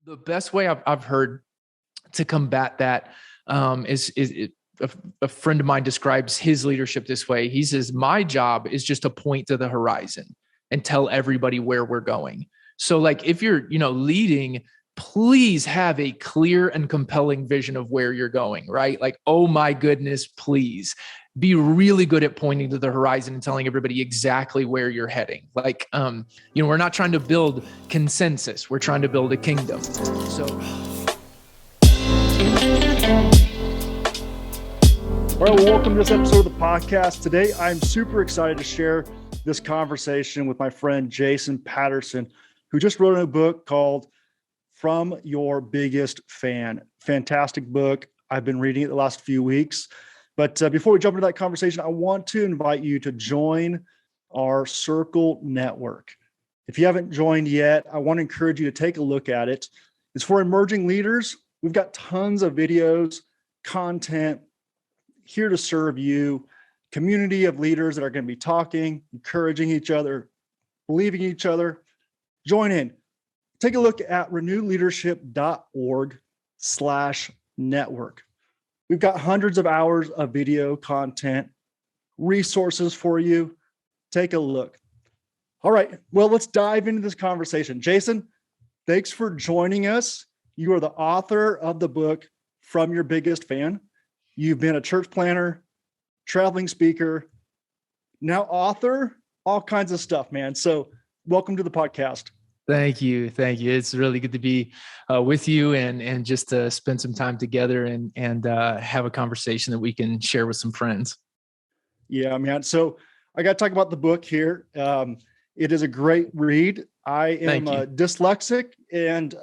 The best way I've heard to combat that a friend of mine describes his leadership this way. He says, my job is just to point to the horizon and tell everybody where we're going. So like if you're, leading, please have a clear and compelling vision of where you're going, right? Like, oh my goodness, please be really good at pointing to the horizon and telling everybody exactly where you're heading. Like, we're not trying to build consensus. We're trying to build a kingdom. So. All right, well, welcome to this episode of the podcast. Today, I'm super excited to share this conversation with my friend, Jason Patterson, who just wrote a book called From Your Biggest Fan. Fantastic book. I've been reading it the last few weeks. But before we jump into that conversation, I want to invite you to join our Circle Network. If you haven't joined yet, I want to encourage you to take a look at it. It's for emerging leaders. We've got tons of videos, content, here to serve you, community of leaders that are going to be talking, encouraging each other, believing each other. Join in. Take a look at renewleadership.org/network. We've got hundreds of hours of video content, resources for you. Take a look. All right, well, let's dive into this conversation. Jason, thanks for joining us. You are the author of the book, From Your Biggest Fan. You've been a church planner, traveling speaker, now author, all kinds of stuff, man. So welcome to the podcast. Thank you. It's really good to be with you and just to spend some time together and have a conversation that we can share with some friends. Yeah, man. So I got to talk about the book here. It is a great read. I am dyslexic and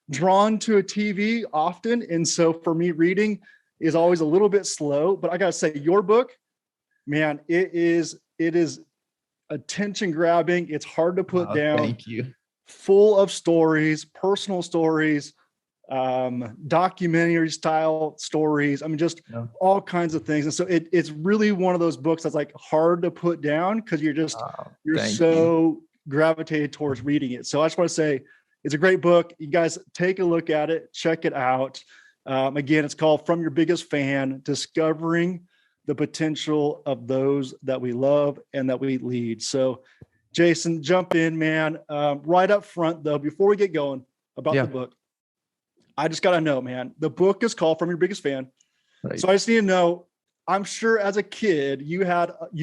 drawn to a TV often. And so for me, reading is always a little bit slow, but I got to say your book, man, it is attention grabbing. It's hard to put down. Thank you. Full of stories, personal stories, documentary style stories. I mean, just all kinds of things. And so it's really one of those books that's like hard to put down because you're so gravitated towards reading it. So I just want to say it's a great book. You guys take a look at it, check it out. Again, it's called From Your Biggest Fan, Discovering the Potential of Those That We Love and That We Lead. So Jason, jump in, man. Right up front though, before we get going about the book, I just got to know, man, the book is called From Your Biggest Fan. Right. So I just need to know, I'm sure as a kid, you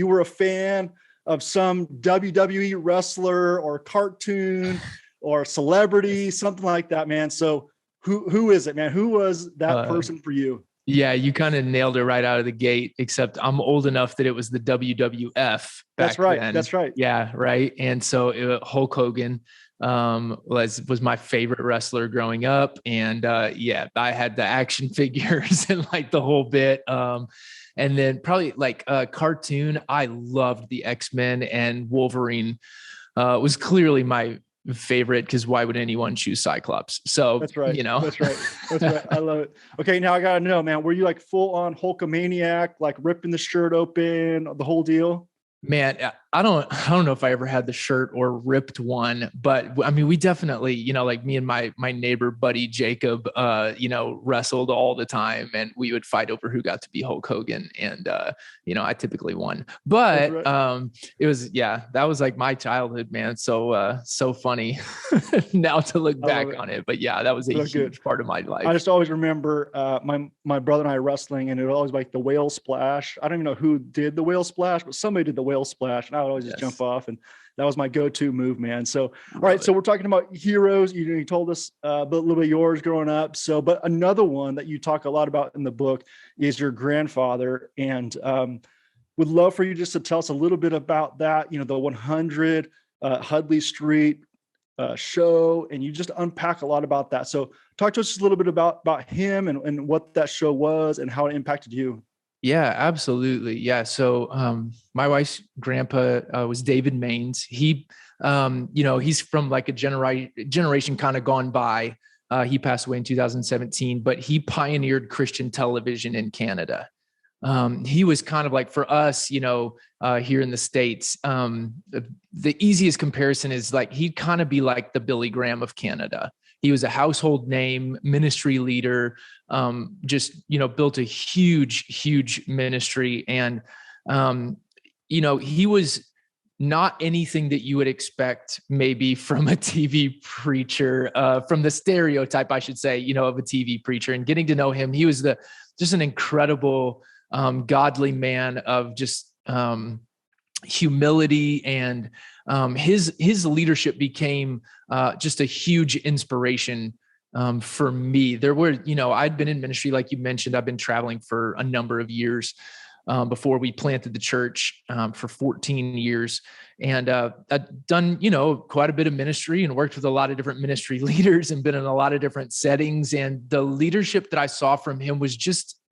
were a fan of some WWE wrestler or cartoon or celebrity, something like that, man. So who is it, man? Who was that person for you? Yeah, you kind of nailed it right out of the gate, except I'm old enough that it was the WWF back then. That's right. Yeah, right. And so Hulk Hogan was my favorite wrestler growing up. And I had the action figures and like the whole bit. And then probably like cartoon, I loved the X-Men, and Wolverine was clearly my favorite because why would anyone choose Cyclops? So that's right. That's right. I love it. Okay, now I gotta know, man, were you like full on Hulkamaniac, like ripping the shirt open, the whole deal? Man, I don't know if I ever had the shirt or ripped one, but I mean, we definitely, like me and my neighbor buddy Jacob, wrestled all the time, and we would fight over who got to be Hulk Hogan, and I typically won. But it was that was like my childhood, man. So funny now to look back on it, but that was a huge part of my life. I just always remember my brother and I wrestling, and it was always like the whale splash. I don't even know who did the whale splash, but somebody did the whale splash, and I would always just jump off, and that was my go-to move, man. So all right, so we're talking about heroes. You told us a little bit of yours growing up. So but another one that you talk a lot about in the book is your grandfather, and would love for you just to tell us a little bit about that, the 100 Hudley Street show, and you just unpack a lot about that. So talk to us just a little bit about him and what that show was and how it impacted you. Yeah, absolutely. Yeah. So, my wife's grandpa was David Maines. He, he's from like a generation kind of gone by. He passed away in 2017, but he pioneered Christian television in Canada. He was kind of like, for us, here in the States, the easiest comparison is like, he'd kind of be like the Billy Graham of Canada. He was a household name, ministry leader, just, built a huge ministry. And, he was not anything that you would expect maybe from a TV preacher, from the stereotype, I should say, of a TV preacher. And getting to know him, he was just an incredible, godly man of just humility, and his leadership became just a huge inspiration for me. There were, I'd been in ministry, like you mentioned. I've been traveling for a number of years before we planted the church for 14 years. And I've done, quite a bit of ministry and worked with a lot of different ministry leaders and been in a lot of different settings. And the leadership that I saw from him was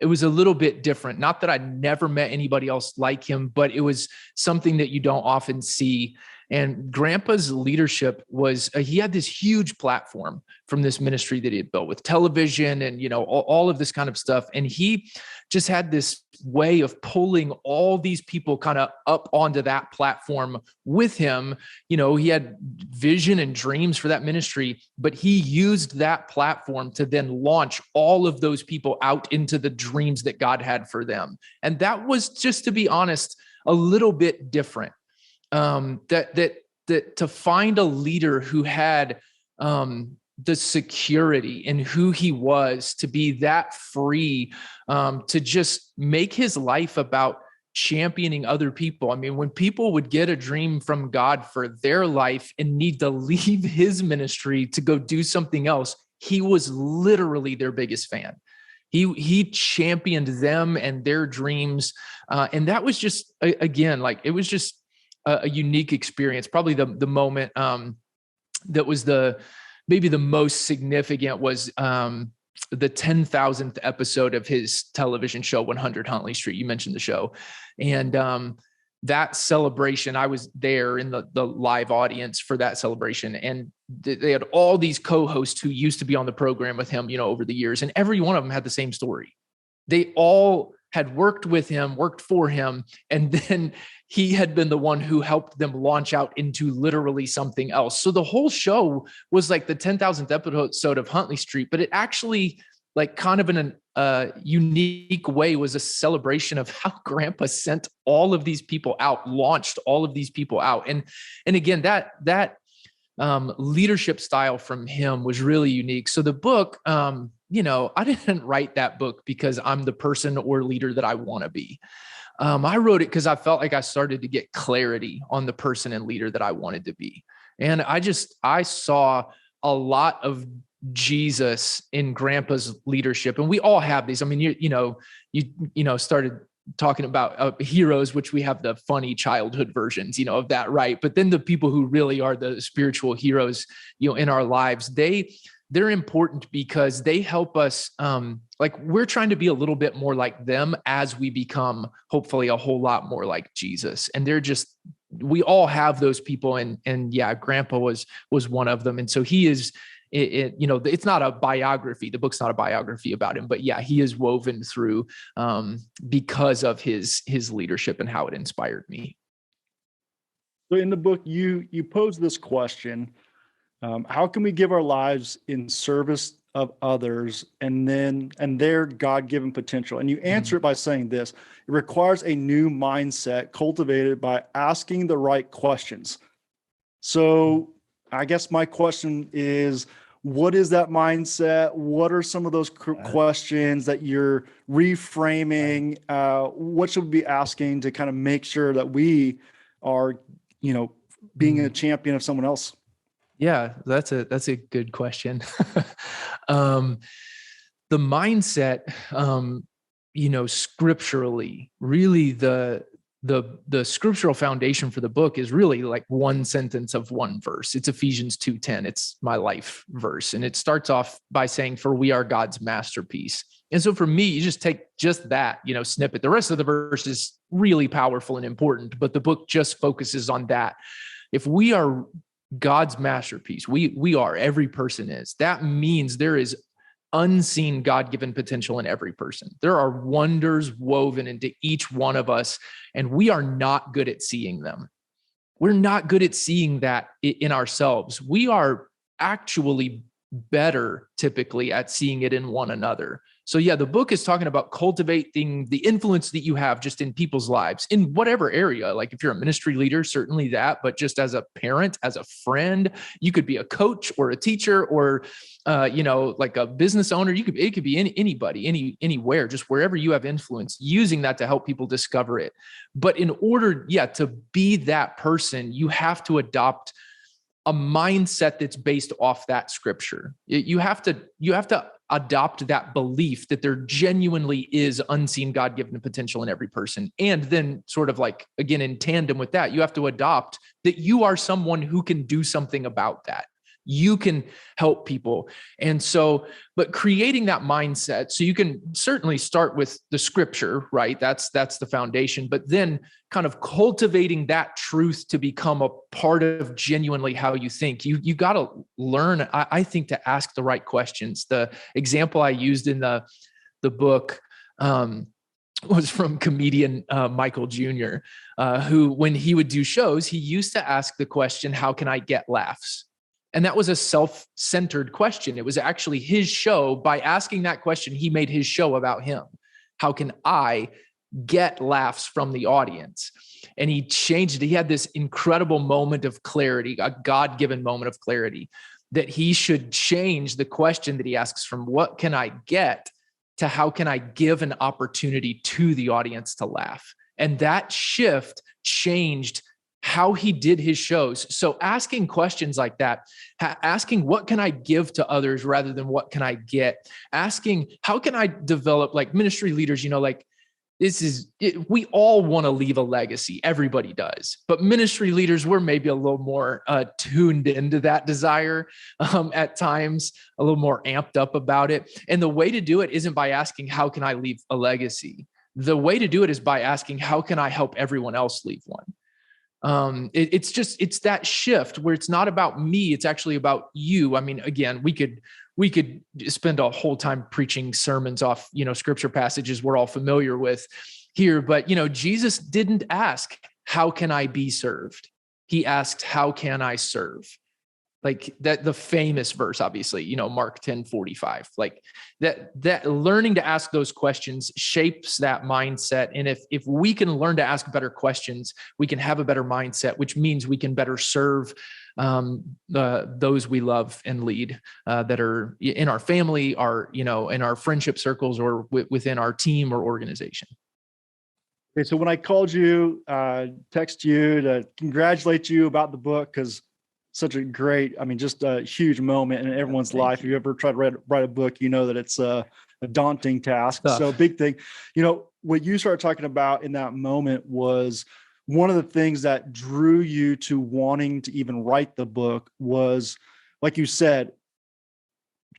it was a little bit different. Not that I never met anybody else like him, but it was something that you don't often see. And Grandpa's leadership was, he had this huge platform from this ministry that he had built with television and, all of this kind of stuff. And he just had this way of pulling all these people kind of up onto that platform with him. He had vision and dreams for that ministry, but he used that platform to then launch all of those people out into the dreams that God had for them. And that was, just to be honest, a little bit different. That to find a leader who had the security in who he was, to be that free, to just make his life about championing other people. I mean, when people would get a dream from God for their life and need to leave his ministry to go do something else, he was literally their biggest fan. He championed them and their dreams. And that was just, again, like, it was just a unique experience. Probably the moment that was maybe the most significant was the 10,000th episode of his television show, 100 Huntley Street. You mentioned the show. And that celebration, I was there in the live audience for that celebration. And they had all these co-hosts who used to be on the program with him, over the years. And every one of them had the same story. They all had worked with him, worked for him, and then he had been the one who helped them launch out into literally something else. So the whole show was like the 10,000th episode of Huntley Street, but it actually, like, kind of in a unique way, was a celebration of how Grandpa sent all of these people out, launched all of these people out. And again, that leadership style from him was really unique. So the book, I didn't write that book because I'm the person or leader that I want to be. I wrote it because I felt like I started to get clarity on the person and leader that I wanted to be. And I saw a lot of Jesus in Grandpa's leadership. And we all have these. I mean, you started talking about heroes, which we have the funny childhood versions, of that, right? But then the people who really are the spiritual heroes, in our lives, they're important because they help us. Like, we're trying to be a little bit more like them as we become, hopefully, a whole lot more like Jesus. And we all have those people. And yeah, Grandpa was one of them. And so he is, it's not a biography. The book's not a biography about him, but yeah, he is woven through because of his leadership and how it inspired me. So in the book, you pose this question: how can we give our lives in service of others and their God-given potential? And you answer it by saying this: it requires a new mindset cultivated by asking the right questions. So I guess my question is, what is that mindset? What are some of those questions that you're reframing? What should we be asking to kind of make sure that we are, being a champion of someone else? Yeah, that's a good question. The mindset, scripturally, really the scriptural foundation for the book is really like one sentence of one verse. It's Ephesians 2:10. It's my life verse. And it starts off by saying, "For we are God's masterpiece." And so for me, you just take just that, snippet. The rest of the verse is really powerful and important, but the book just focuses on that. If we are God's masterpiece, we are, every person is, that means there is unseen God-given potential in every person. There are wonders woven into each one of us, and we are not good at seeing them. We're not good at seeing that in ourselves. We are actually better typically at seeing it in one another. So yeah, the book is talking about cultivating the influence that you have just in people's lives in whatever area. Like if you're a ministry leader, certainly that, but just as a parent, as a friend, you could be a coach or a teacher or, like a business owner. It could be anybody, anywhere, just wherever you have influence, using that to help people discover it. But in order, to be that person, you have to adopt a mindset that's based off that scripture. You have to adopt that belief that there genuinely is unseen God-given potential in every person. And then sort of like, again, in tandem with that, you have to adopt that you are someone who can do something about that. You can help people. And so, but creating that mindset, so you can certainly start with the scripture, right? That's the foundation, but then kind of cultivating that truth to become a part of genuinely how you think. You got to learn, I think, to ask the right questions. The example I used in the book, was from comedian Michael Jr., who, when he would do shows, he used to ask the question, how can I get laughs? And that was a self-centered question. It was actually his show. By asking that question, he made his show about him. How can I get laughs from the audience? And he changed it. He had this incredible moment of clarity, a God-given moment of clarity, that he should change the question that he asks from what can I get to how can I give an opportunity to the audience to laugh? And that shift changed how he did his shows. So asking questions like that, asking what can I give to others rather than what can I get? Asking how can I develop, like ministry leaders, like we all want to leave a legacy. Everybody does. But ministry leaders, we're maybe a little more tuned into that desire at times, a little more amped up about it. And the way to do it isn't by asking, how can I leave a legacy? The way to do it is by asking, how can I help everyone else leave one? It's that shift where it's not about me, it's actually about you. I mean, again, we could spend a whole time preaching sermons off, scripture passages we're all familiar with here, but Jesus didn't ask, how can I be served? He asked, how can I serve? Like that, the famous verse, obviously, Mark 10:45, like that learning to ask those questions shapes that mindset. And if we can learn to ask better questions, we can have a better mindset, which means we can better serve those we love and lead that are in our family, in our friendship circles, or within our team or organization. Okay, so when I called you, text you to congratulate you about the book, because such a great, just a huge moment in everyone's life. If you ever try to write a book, you know that it's a daunting task. So big thing. What you started talking about in that moment was one of the things that drew you to wanting to even write the book was, like you said,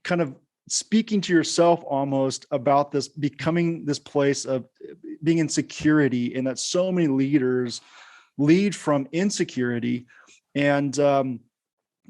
kind of speaking to yourself almost about this, becoming this place of being in security, and that so many leaders lead from insecurity. And,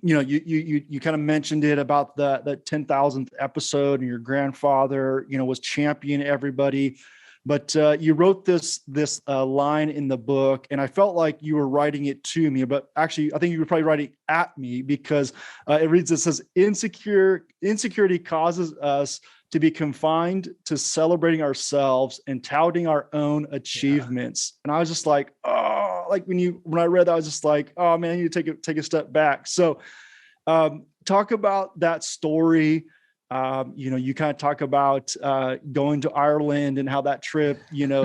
you kind of mentioned it about the 10,000th episode, and your grandfather, was championing everybody. But you wrote this line in the book, and I felt like you were writing it to me, but actually I think you were probably writing at me, because it says, insecurity causes us to be confined to celebrating ourselves and touting our own achievements. And I was just like, oh, like when I read that, I was just like, oh man, you take a step back. So talk about that story. You kind of talk about going to Ireland and how that trip,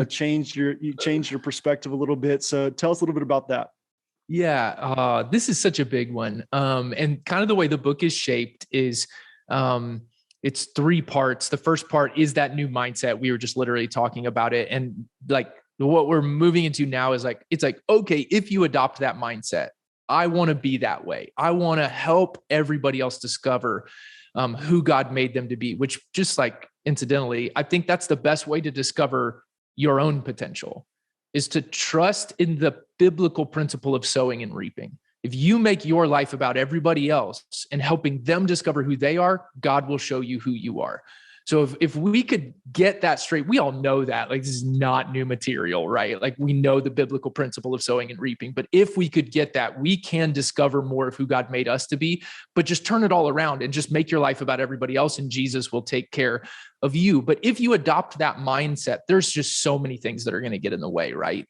changed your perspective a little bit. So tell us a little bit about that. Yeah, this is such a big one. And kind of the way the book is shaped is it's 3 parts. The first part is that new mindset. We were just literally talking about it. And like what we're moving into now is it's like, okay, if you adopt that mindset, I want to be that way. I want to help everybody else discover who God made them to be, which, just like incidentally, I think that's the best way to discover your own potential, is to trust in the biblical principle of sowing and reaping. If you make your life about everybody else and helping them discover who they are, God will show you who you are. So if we could get that straight, we all know that like this is not new material, right? Like we know the biblical principle of sowing and reaping, but if we could get that, we can discover more of who God made us to be, but just turn it all around and just make your life about everybody else, and Jesus will take care of you. But if you adopt that mindset, there's just so many things that are going to get in the way, right?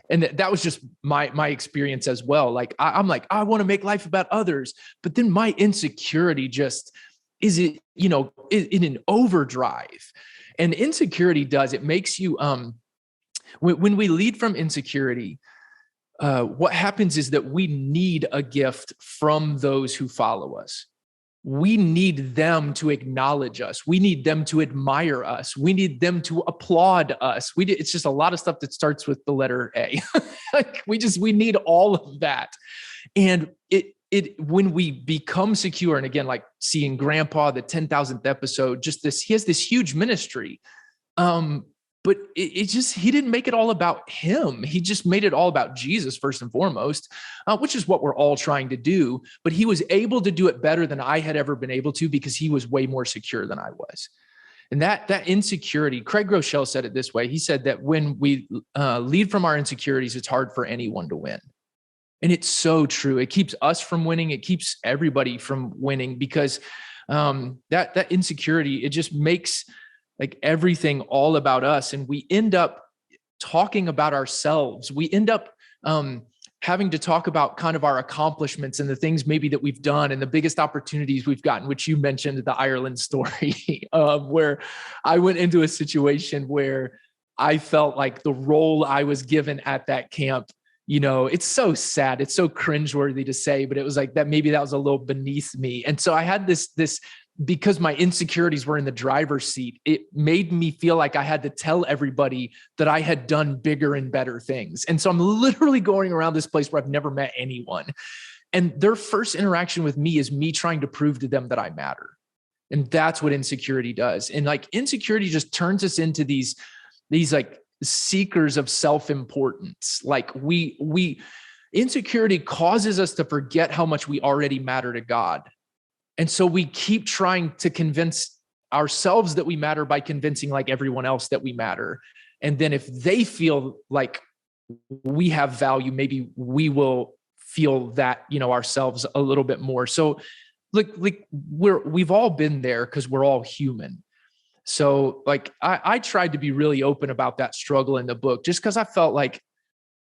And that was just my experience as well. Like I'm like, I want to make life about others, but then my insecurity just is it, in an overdrive. And insecurity it makes you, when we lead from insecurity, what happens is that we need a gift from those who follow us. We need them to acknowledge us. We need them to admire us. We need them to applaud us. It's just a lot of stuff that starts with the letter A. Like we need all of that. And when we become secure, and again, like seeing Grandpa, the 10,000th episode, he has this huge ministry. But he didn't make it all about him. He just made it all about Jesus first and foremost, which is what we're all trying to do. But he was able to do it better than I had ever been able to because he was way more secure than I was. And that insecurity, Craig Groeschel said it this way. He said that when we lead from our insecurities, it's hard for anyone to win. And it's so true. It keeps us from winning. It keeps everybody from winning because that insecurity, it just makes like everything all about us. And we end up talking about ourselves. We end up having to talk about kind of our accomplishments and the things maybe that we've done and the biggest opportunities we've gotten, which you mentioned the Ireland story, where I went into a situation where I felt like the role I was given at that camp, it's so sad. It's so cringeworthy to say, but it was like that, maybe that was a little beneath me. And so I had this, because my insecurities were in the driver's seat, it made me feel like I had to tell everybody that I had done bigger and better things. And so I'm literally going around this place where I've never met anyone. And their first interaction with me is me trying to prove to them that I matter. And that's what insecurity does. And like insecurity just turns us into these like seekers of self-importance. Like insecurity causes us to forget how much we already matter to God. And so we keep trying to convince ourselves that we matter by convincing like everyone else that we matter. And then if they feel like we have value, maybe we will feel that, ourselves a little bit more. So like we've all been there because we're all human. So like I tried to be really open about that struggle in the book, just because I felt like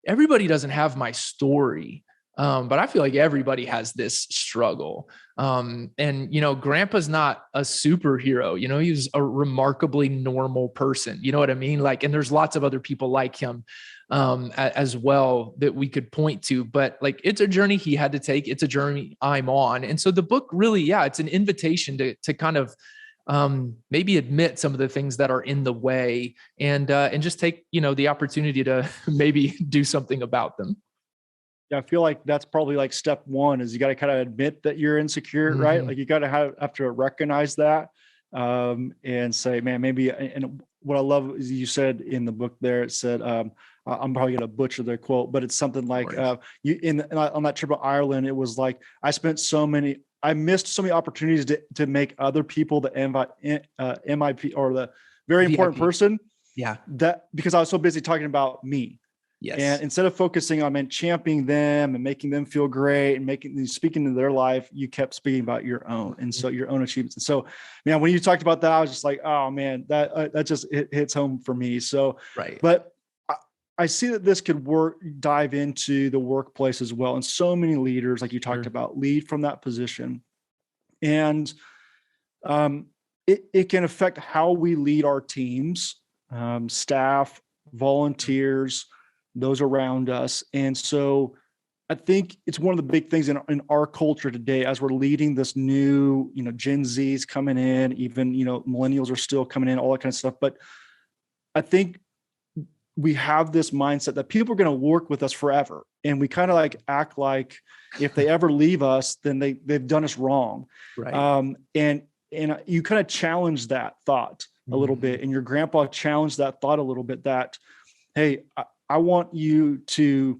everybody doesn't have my story. But I feel like everybody has this struggle. And, Grandpa's not a superhero, he was a remarkably normal person. You know what I mean? Like, and there's lots of other people like him, as well that we could point to, but like, it's a journey he had to take. It's a journey I'm on. And so the book really, it's an invitation to kind of, maybe admit some of the things that are in the way and just take, the opportunity to maybe do something about them. Yeah, I feel like that's probably like step one is you got to kind of admit that you're insecure, mm-hmm. right? Like you got to have to recognize that and say, man, maybe. And what I love is you said in the book there, it said, I'm probably going to butcher the quote, but it's something like on that trip to Ireland, it was like, I missed so many opportunities to make other people the MIP or the very important VIP person. Yeah. That because I was so busy talking about me. Yes. And instead of focusing on championing them and making them feel great and speaking to their life, you kept speaking about your own. And so your own achievements. And so, man, when you talked about that, I was just like, oh man, that just hits home for me. So, right. But I see that this could dive into the workplace as well. And so many leaders, like you talked about, lead from that position. And it can affect how we lead our teams, staff, volunteers, those around us. And so I think it's one of the big things in our culture today, as we're leading this new, Gen Z's coming in, even, millennials are still coming in, all that kind of stuff. But I think we have this mindset that people are going to work with us forever. And we kind of like act like if they ever leave us, then they've done us wrong. Right. And you kind of challenge that thought a little bit. And your grandpa challenged that thought a little bit that, hey, I want you to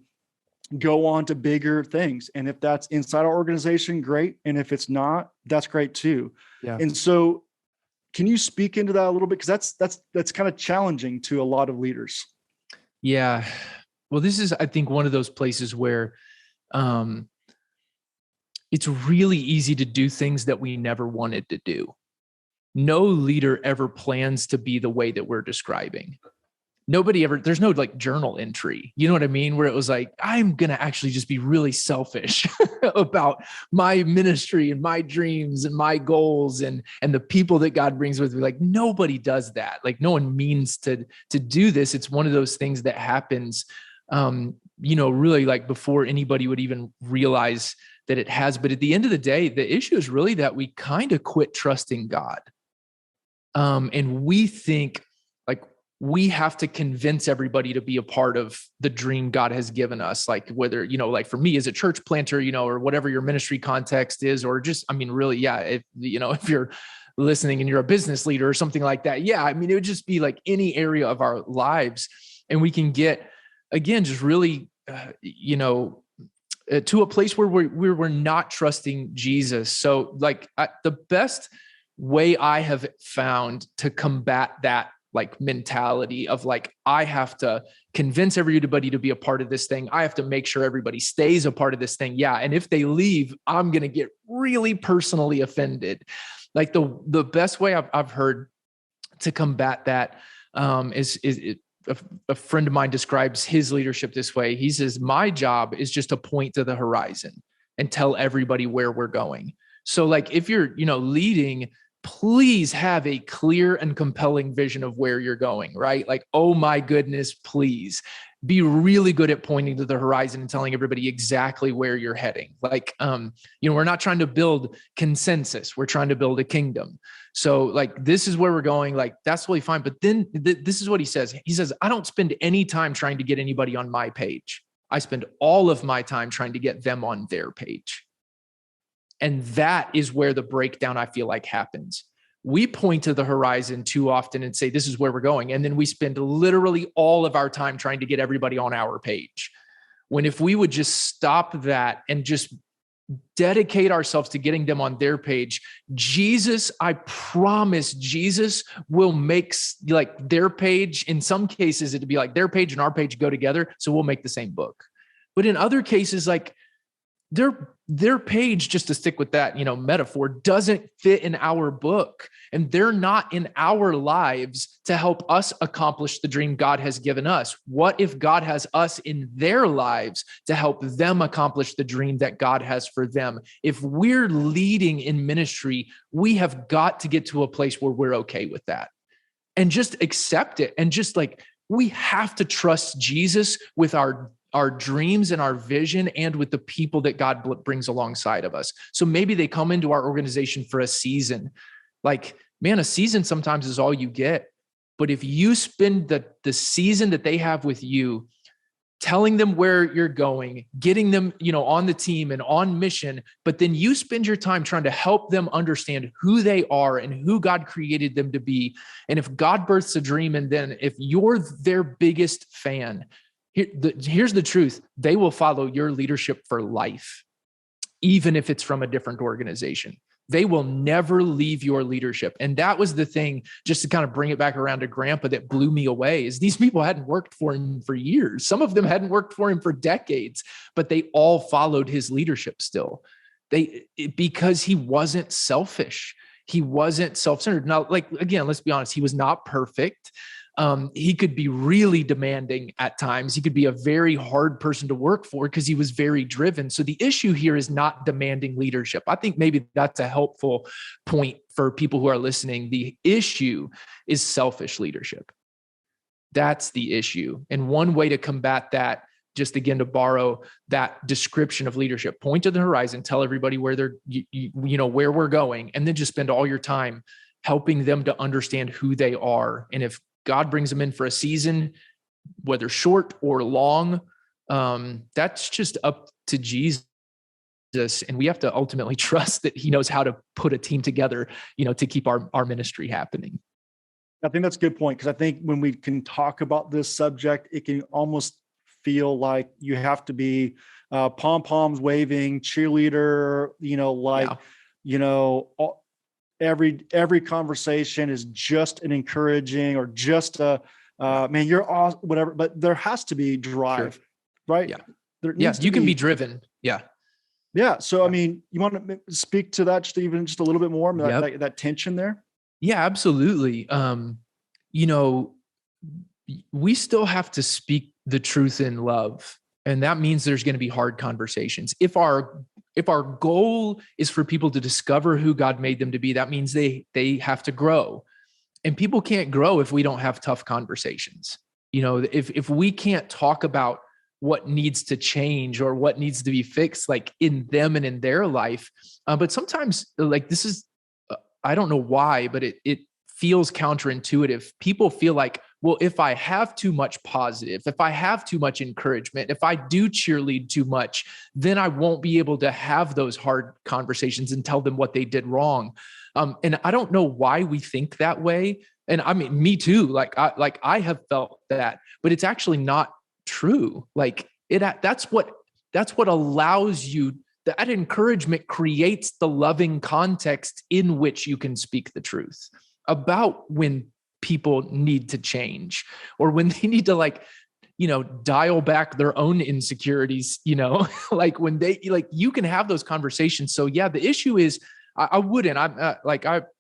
go on to bigger things. And if that's inside our organization, great. And if it's not, that's great too. Yeah. And so Can you speak into that a little bit? Because that's kind of challenging to a lot of leaders. Yeah. Well, this is, I think, one of those places where um, it's really easy to do things that we never wanted to do. No leader ever plans to be the way that we're describing. Nobody ever, there's no like journal entry, you know what I mean? Where it was like, I'm going to actually just be really selfish about my ministry and my dreams and my goals and the people that God brings with me. Like nobody does that. Like no one means to do this. It's one of those things that happens, really like before anybody would even realize that it has. But at the end of the day, the issue is really that we kind of quit trusting God. And we think like we have to convince everybody to be a part of the dream God has given us. Like whether, like for me as a church planter, or whatever your ministry context is, or just, really, yeah. If you're listening and you're a business leader or something like that. Yeah. It would just be like any area of our lives. And we can get, again, just really, to a place where we're not trusting Jesus. So like the best way I have found to combat that like mentality of like, I have to convince everybody to be a part of this thing. I have to make sure everybody stays a part of this thing. Yeah. And if they leave, I'm going to get really personally offended. Like the best way I've heard to combat that is a friend of mine describes his leadership this way. He says, my job is just to point to the horizon and tell everybody where we're going. So like, if you're, leading, please have a clear and compelling vision of where you're going, right? Like, oh my goodness, please be really good at pointing to the horizon and telling everybody exactly where you're heading. Like, we're not trying to build consensus. We're trying to build a kingdom. So like, this is where we're going. Like, that's really fine. But then this is what he says. He says, I don't spend any time trying to get anybody on my page. I spend all of my time trying to get them on their page. And that is where the breakdown, I feel like, happens. We point to the horizon too often and say, this is where we're going. And then we spend literally all of our time trying to get everybody on our page. When if we would just stop that and just dedicate ourselves to getting them on their page, Jesus, I promise Jesus will make like their page. In some cases, it'd be like their page and our page go together. So we'll make the same book. But in other cases, like, their page, just to stick with that, metaphor, doesn't fit in our book, and they're not in our lives to help us accomplish the dream God has given us. What if God has us in their lives to help them accomplish the dream that God has for them? If we're leading in ministry, we have got to get to a place where we're okay with that and just accept it. And just like, we have to trust Jesus with our dreams and our vision and with the people that God brings alongside of us. So maybe they come into our organization for a season. Like, man, a season sometimes is all you get. But if you spend the season that they have with you, telling them where you're going, getting them, on the team and on mission, but then you spend your time trying to help them understand who they are and who God created them to be. And if God births a dream, and then if you're their biggest fan, here's the truth. They will follow your leadership for life, even if it's from a different organization. They will never leave your leadership. And that was the thing, just to kind of bring it back around to Grandpa, that blew me away, is these people hadn't worked for him for years. Some of them hadn't worked for him for decades, but they all followed his leadership still. Because he wasn't selfish. He wasn't self-centered. Now, like, again, let's be honest, he was not perfect. He could be really demanding at times. He could be a very hard person to work for because he was very driven. So the issue here is not demanding leadership. I think maybe that's a helpful point for people who are listening. The issue is selfish leadership. That's the issue. And one way to combat that, just again, to borrow that description of leadership, point to the horizon, tell everybody where where we're going, and then just spend all your time helping them to understand who they are. And if God brings them in for a season, whether short or long, that's just up to Jesus. And we have to ultimately trust that he knows how to put a team together, to keep our ministry happening. I think that's a good point, because I think when we can talk about this subject, it can almost feel like you have to be pom-poms waving, cheerleader, every conversation is just an encouraging or just a, man, you're awesome, whatever, but there has to be drive, sure. right? Yeah. There Yeah. needs to You can be driven. Yeah. Yeah. So, I mean, you want to speak to that just a little bit more, that tension there? Yeah, absolutely. You know, we still have to speak the truth in love. And that means there's going to be hard conversations. If our goal is for people to discover who God made them to be, that means they have to grow. And people can't grow if we don't have tough conversations. You know, if we can't talk about what needs to change or what needs to be fixed, like in them and in their life. But sometimes like this is, I don't know why, but it feels counterintuitive. People feel like, well, if I have too much positive, if I have too much encouragement, if I do cheerlead too much, then I won't be able to have those hard conversations and tell them what they did wrong. And I don't know why we think that way. And I mean, me too. Like I have felt that, but it's actually not true. Like that's what allows you. That encouragement creates the loving context in which you can speak the truth about when people need to change or when they need to, like, you know, dial back their own insecurities, you know, like when they, like, you can have those conversations. So yeah, the issue is I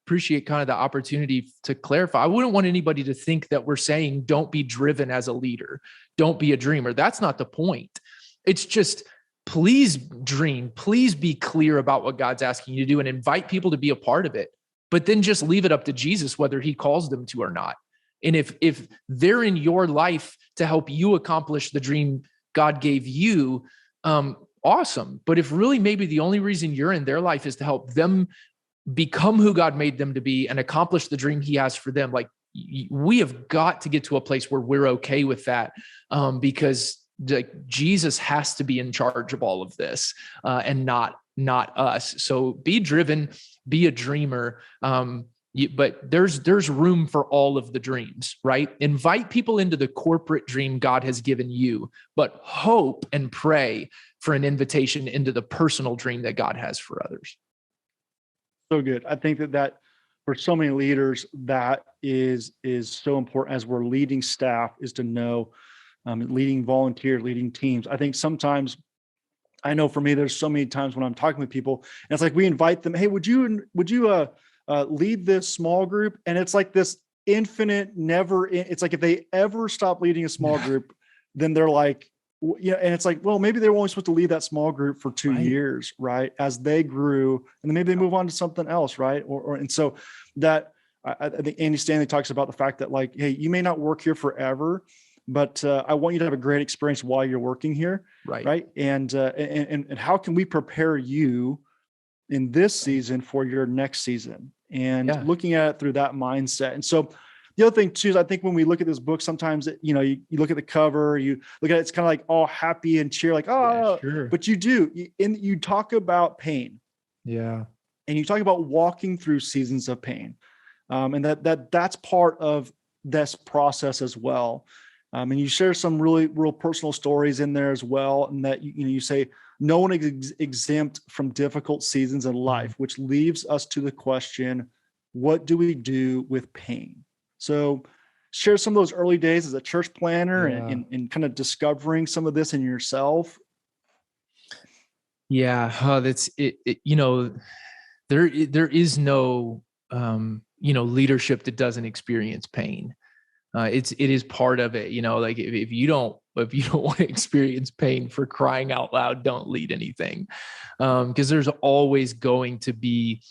appreciate kind of the opportunity to clarify. I wouldn't want anybody to think that we're saying, don't be driven as a leader. Don't be a dreamer. That's not the point. It's just, please dream, please be clear about what God's asking you to do and invite people to be a part of it, but then just leave it up to Jesus, whether he calls them to or not. And if they're in your life to help you accomplish the dream God gave you, awesome. But if really maybe the only reason you're in their life is to help them become who God made them to be and accomplish the dream he has for them, like, we have got to get to a place where we're okay with that, because like Jesus has to be in charge of all of this, and not us. So be driven, be a dreamer. But there's room for all of the dreams, right? Invite people into the corporate dream God has given you, but hope and pray for an invitation into the personal dream that God has for others. So good. I think that for so many leaders, that is so important as we're leading staff, is to know, leading volunteers, leading teams. I think sometimes, I know for me, there's so many times when I'm talking with people and it's like, we invite them, hey, would you lead this small group? And it's like this infinite, it's like if they ever stop leading a small group, then they're like, yeah. And it's like, well, maybe they were only supposed to lead that small group for 2 years, right? As they grew, and then maybe they move on to something else, right? And so that, I think Andy Stanley talks about the fact that, like, hey, you may not work here forever, but I want you to have a great experience while you're working here, right? And how can we prepare you in this season for your next season? And looking at it through that mindset. And so the other thing too is, I think when we look at this book, sometimes, you look at the cover, you look at it, it's kind of like all happy and cheer, like, oh, sure. But you talk about pain. Yeah. And you talk about walking through seasons of pain. And that's part of this process as well. And you share some real personal stories in there as well. And that, you say, no one is exempt from difficult seasons in life, which leaves us to the question, what do we do with pain? So share some of those early days as a church planner and kind of discovering some of this in yourself. Yeah. That's it. There is no, leadership that doesn't experience pain. It is part of it, like if you don't want to experience pain, for crying out loud, don't lead anything. Because there's always going to be,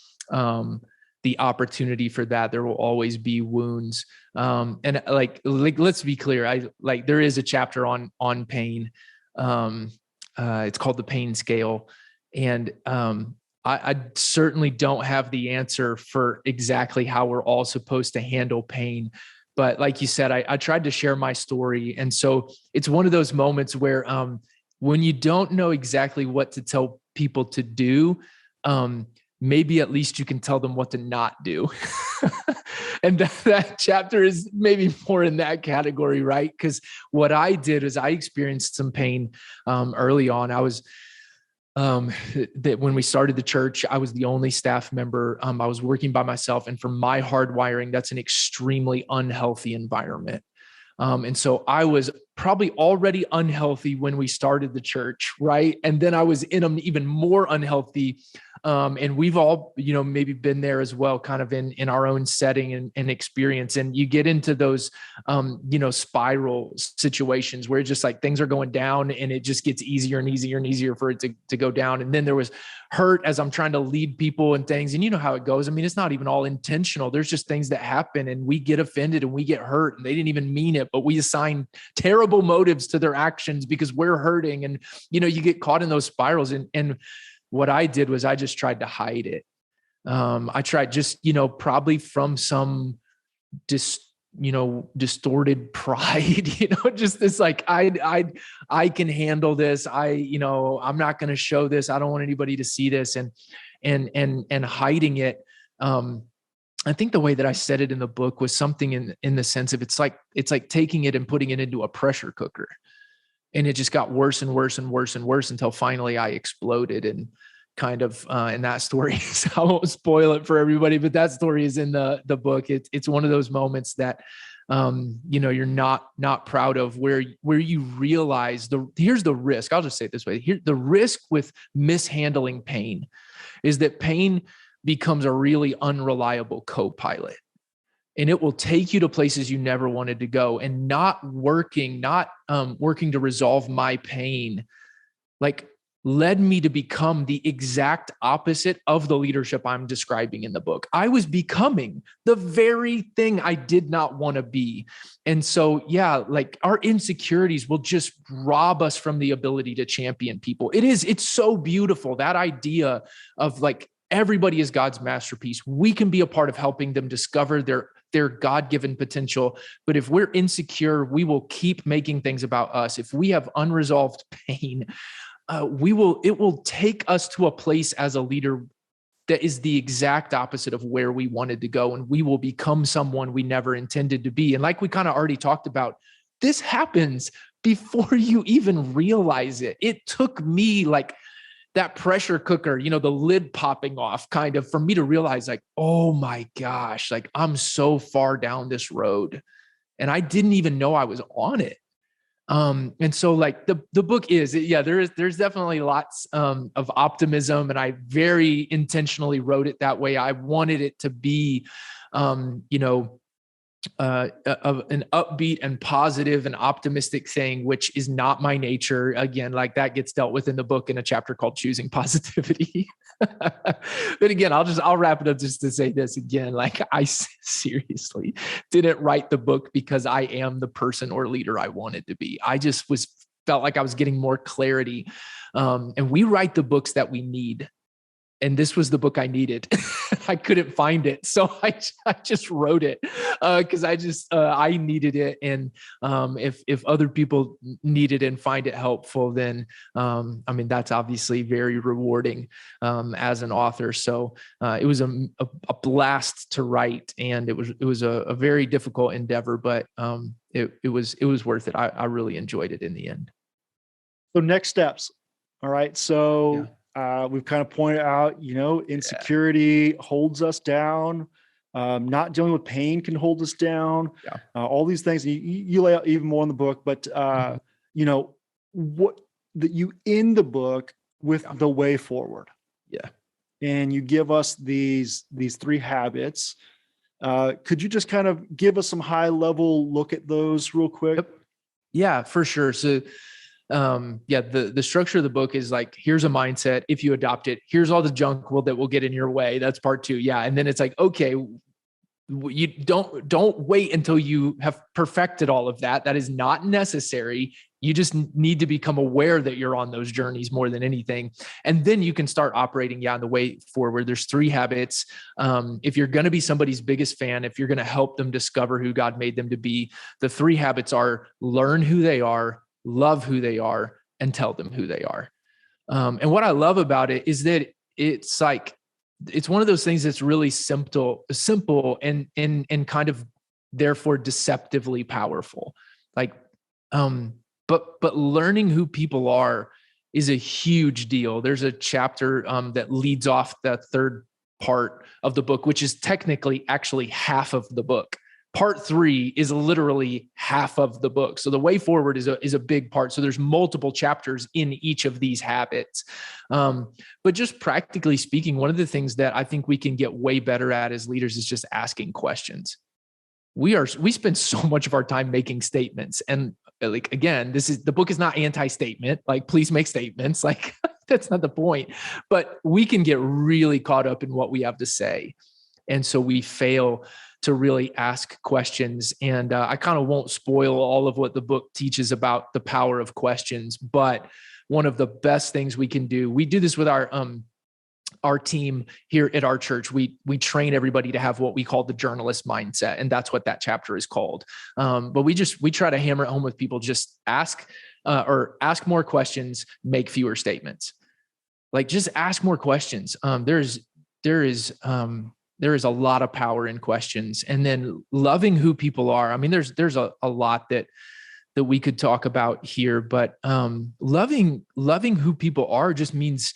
the opportunity for that. There will always be wounds. And like, let's be clear. There is a chapter on pain. It's called the pain scale. And, I certainly don't have the answer for exactly how we're all supposed to handle pain. But like you said, I tried to share my story. And so it's one of those moments where, when you don't know exactly what to tell people to do, maybe at least you can tell them what to not do. And that chapter is maybe more in that category, right? Because what I did is I experienced some pain early on. I was that when we started the church, I was the only staff member. I was working by myself. And for my hardwiring, that's an extremely unhealthy environment. And so I was probably already unhealthy when we started the church, right? And then I was in an even more unhealthy. And we've all, maybe been there as well, kind of in our own setting and experience. And you get into those, spiral situations where it's just like things are going down and it just gets easier and easier and easier for it to go down. And then there was hurt as I'm trying to lead people and things. And you know how it goes. I mean, it's not even all intentional. There's just things that happen and we get offended and we get hurt and they didn't even mean it, but we assign terrible motives to their actions because we're hurting. And, you get caught in those spirals. And what I did was I just tried to hide it. I tried just, probably from some distorted pride, just this, like, I can handle this. I'm not going to show this. I don't want anybody to see this and hiding it. I think the way that I said it in the book was something in the sense of it's like taking it and putting it into a pressure cooker. And it just got worse and worse and worse and worse until finally I exploded. And kind of, and that story is, I won't spoil it for everybody, but that story is in the book. It's one of those moments that, you're not proud of, where you realize here's the risk. I'll just say it this way. The risk with mishandling pain is that pain becomes a really unreliable co-pilot. And it will take you to places you never wanted to go. And not working to resolve my pain, like, led me to become the exact opposite of the leadership I'm describing in the book. I was becoming the very thing I did not want to be. And so, like, our insecurities will just rob us from the ability to champion people. It's so beautiful. That idea of, like, everybody is God's masterpiece. We can be a part of helping them discover their God-given potential. But if we're insecure, we will keep making things about us. If we have unresolved pain, it will take us to a place as a leader that is the exact opposite of where we wanted to go. And we will become someone we never intended to be. And like we kind of already talked about, this happens before you even realize it. It took me, like, that pressure cooker, the lid popping off, kind of, for me to realize, like, oh my gosh, like, I'm so far down this road and I didn't even know I was on it. And so, like, the book is, there's definitely lots of optimism, and I very intentionally wrote it that way. I wanted it to be, of an upbeat and positive and optimistic thing, which is not my nature. Again, like, that gets dealt with in the book in a chapter called Choosing Positivity. But again, I'll wrap it up just to say this again. Like, I seriously didn't write the book because I am the person or leader I wanted to be. I just felt like I was getting more clarity. And we write the books that we need. And this was the book I needed. I couldn't find it. So I just wrote it because I needed it. And if other people need it and find it helpful, then, that's obviously very rewarding as an author. So it was a blast to write, and it was a very difficult endeavor, but it was worth it. I really enjoyed it in the end. So next steps. All right. So we've kind of pointed out, insecurity holds us down. Not dealing with pain can hold us down. All these things you lay out even more in the book, but what that you end the book with the way forward. And you give us these 3 habits. Could you just kind of give us some high level look at those real quick? Yep. Yeah, for sure. So the structure of the book is like, here's a mindset. If you adopt it, here's all the junk that will get in your way. That's part 2. Yeah. And then it's like, okay, you don't wait until you have perfected all of that. That is not necessary. You just need to become aware that you're on those journeys more than anything. And then you can start operating on the way forward. There's 3 habits. If you're going to be somebody's biggest fan, if you're going to help them discover who God made them to be, the 3 habits are: learn who they are, love who they are, and tell them who they are. And what I love about it is that it's like, it's one of those things that's really simple and kind of therefore deceptively powerful. Like, but learning who people are is a huge deal. There's a chapter that leads off the third part of the book, which is technically actually half of the book. Part 3 is literally half of the book. So the way forward is a big part. So there's multiple chapters in each of these habits. But just practically speaking, one of the things that I think we can get way better at as leaders is just asking questions. We spend so much of our time making statements. And like, again, the book is not anti-statement. Like, please make statements. Like, that's not the point. But we can get really caught up in what we have to say. And so we fail to really ask questions. And I kind of won't spoil all of what the book teaches about the power of questions, but one of the best things we can do, we do this with our team here at our church. We train everybody to have what we call the journalist mindset. And that's what that chapter is called. But we try to hammer it home with people, just ask more questions, make fewer statements. Like, just ask more questions. There is a lot of power in questions, and then loving who people are. I mean, there's a lot that we could talk about here, but loving who people are just means,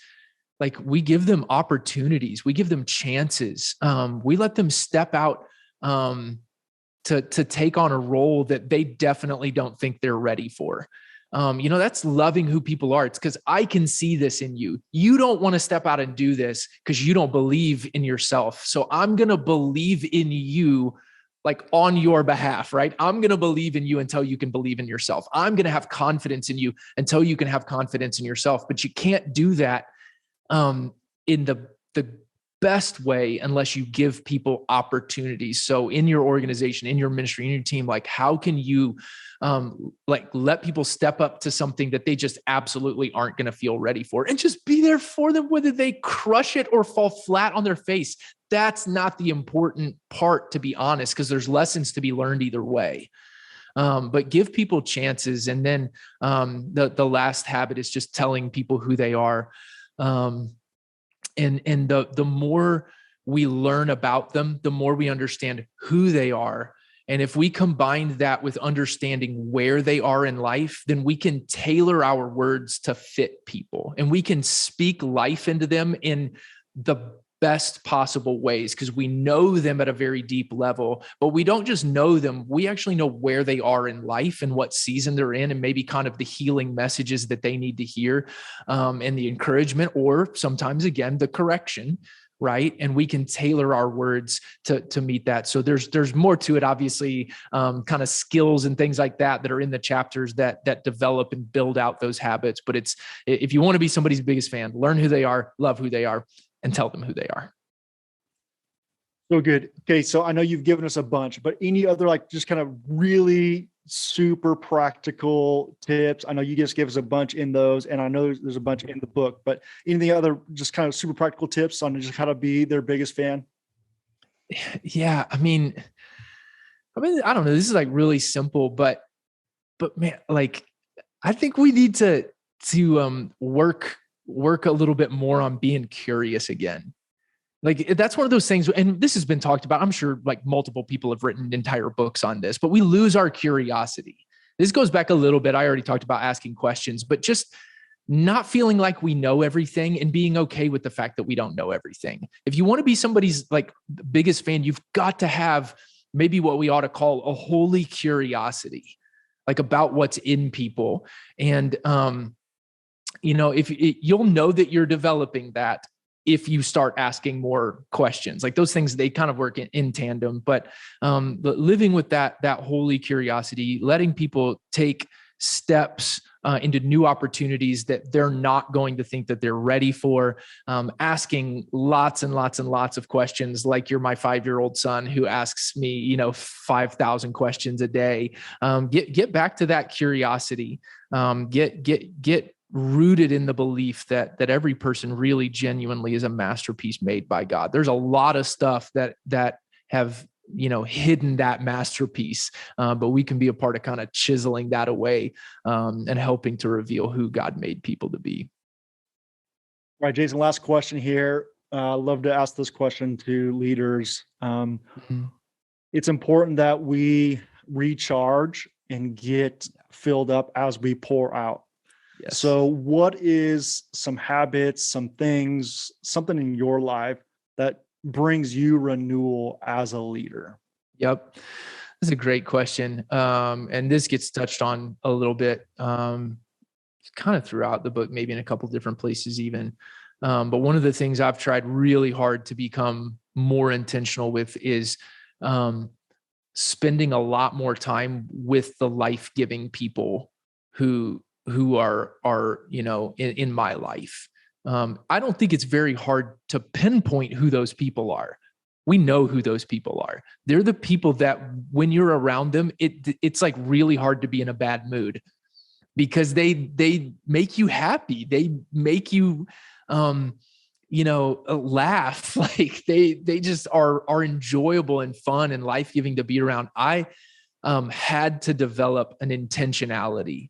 like, we give them opportunities, we give them chances, we let them step out to take on a role that they definitely don't think they're ready for. That's loving who people are. It's because I can see this in you. You don't want to step out and do this because you don't believe in yourself. So I'm going to believe in you, like, on your behalf, right? I'm going to believe in you until you can believe in yourself. I'm going to have confidence in you until you can have confidence in yourself. But you can't do that in the best way unless you give people opportunities. So in your organization, in your ministry, in your team, like, how can you let people step up to something that they just absolutely aren't going to feel ready for, and just be there for them, whether they crush it or fall flat on their face. That's not the important part, to be honest, because there's lessons to be learned either way. But give people chances. And then the last habit is just telling people who they are. And the more we learn about them, the more we understand who they are. And if we combine that with understanding where they are in life, then we can tailor our words to fit people, and we can speak life into them in the best possible ways, because we know them at a very deep level. But we don't just know them, we actually know where they are in life and what season they're in, and maybe kind of the healing messages that they need to hear, and the encouragement, or sometimes, again, the correction, right? And we can tailor our words to meet that. So there's more to it, obviously, kind of skills and things like that are in the chapters that develop and build out those habits. But if you want to be somebody's biggest fan, learn who they are, love who they are, and tell them who they are. So good. Okay. So I know you've given us a bunch, but any other, like, just kind of really super practical tips? I know you just gave us a bunch in those, and I know there's a bunch in the book, but any other just kind of super practical tips on just how to be their biggest fan? Yeah. I mean, I don't know. This is like really simple, but man, like, I think we need to work a little bit more on being curious again. Like, that's one of those things, and this has been talked about. I'm sure like multiple people have written entire books on this, but we lose our curiosity. This goes back a little bit. I already talked about asking questions, but just not feeling like we know everything and being okay with the fact that we don't know everything. If you want to be somebody's like biggest fan, you've got to have maybe what we ought to call a holy curiosity, like, about what's in people. And, you'll know that you're developing that if you start asking more questions. Like, those things, they kind of work in tandem, but living with that holy curiosity, letting people take steps into new opportunities that they're not going to think that they're ready for, asking lots and lots and lots of questions. Like, you're my 5-year-old son who asks me, 5,000 questions a day. Get back to that curiosity. Get rooted in the belief that every person really genuinely is a masterpiece made by God. There's a lot of stuff that have, hidden that masterpiece, but we can be a part of kind of chiseling that away, and helping to reveal who God made people to be. All right, Jason, last question here. I love to ask this question to leaders. It's important that we recharge and get filled up as we pour out. Yes. So what is some habits, some things, something in your life that brings you renewal as a leader? Yep. That's a great question. And this gets touched on a little bit, kind of throughout the book, maybe in a couple different places even. But one of the things I've tried really hard to become more intentional with is spending a lot more time with the life-giving people who are in my life. I don't think it's very hard to pinpoint who those people are. We know who those people are. They're the people that when you're around them, it's like really hard to be in a bad mood, because they make you happy. They make you laugh. Like they just are enjoyable and fun and life-giving to be around. I had to develop an intentionality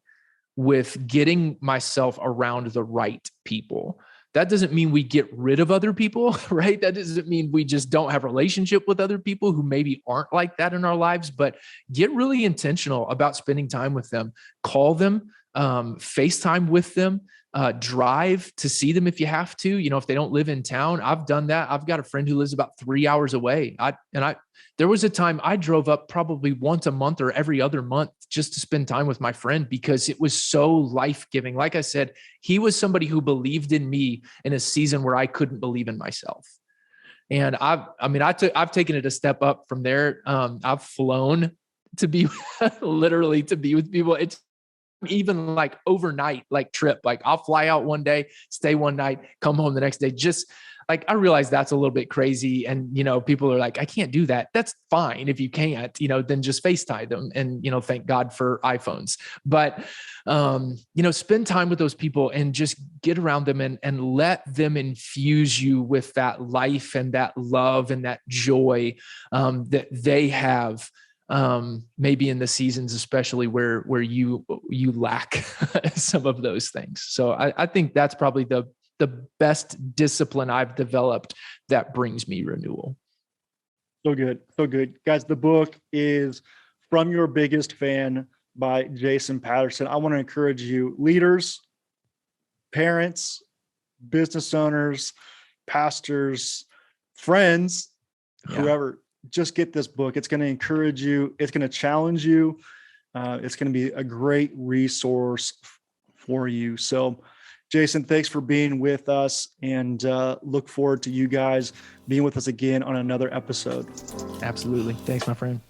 with getting myself around the right people. That doesn't mean we get rid of other people, right? That doesn't mean we just don't have a relationship with other people who maybe aren't like that in our lives, but get really intentional about spending time with them. Call them, FaceTime with them, drive to see them if you have to. If they don't live in town, I've done that. I've got a friend who lives about 3 hours away. There was a time I drove up probably once a month or every other month just to spend time with my friend, because it was so life-giving. Like I said, he was somebody who believed in me in a season where I couldn't believe in myself. And I've taken it a step up from there. I've flown to be literally to be with people. It's even like overnight, like trip, like I'll fly out one day, stay one night, come home the next day. Just like, I realize that's a little bit crazy. And, people are like, I can't do that. That's fine. If you can't, then just FaceTime them and, thank God for iPhones. But, spend time with those people and just get around them and let them infuse you with that life and that love and that joy that they have. Maybe in the seasons, especially where you lack some of those things. So I think that's probably the best discipline I've developed that brings me renewal. So good. So good. Guys, the book is From Your Biggest Fan by Jason Patterson. I want to encourage you, leaders, parents, business owners, pastors, friends, whoever, just get this book. It's going to encourage you. It's going to challenge you. It's going to be a great resource for you. So, Jason, thanks for being with us, and look forward to you guys being with us again on another episode. Absolutely. Thanks, my friend.